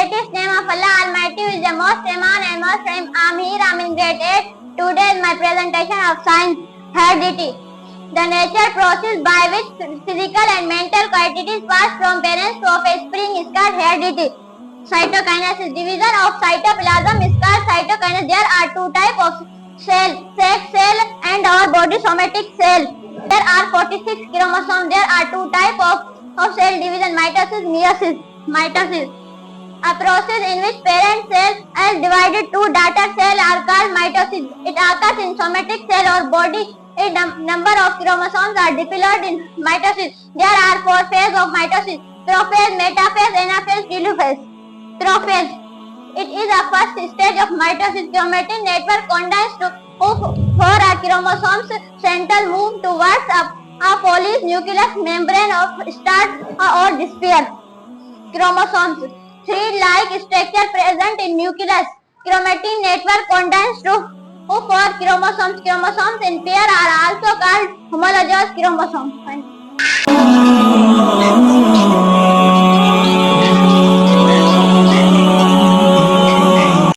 greatest name of Allah Almighty is the most Iman and most Rahim. I'm here, I'm in grade 8. Today is my presentation of science, heredity. The nature process by which physical and mental quantities pass from parents to offspring is called heredity. Cytokinesis, division of cytoplasm is called cytokinesis. There are two types of cell, sex cell and our body somatic cell. There are 46 chromosomes. There are two types of cell division, mitosis, meiosis. Mitosis, a process in which parent cell is divided to daughter cell are called mitosis. It occurs in somatic cell or body. A number of chromosomes are diploid in mitosis. There are four phases of mitosis: prophase, metaphase, anaphase, telophase. Prophase. It is a first stage of mitosis. Chromatin network contains four chromosomes. Central move towards a polis nucleus membrane of start or disappear. Chromosomes. Three-like structure present in nucleus. Chromatin network contains four chromosomes. Chromosomes in pair are also called homologous chromosomes.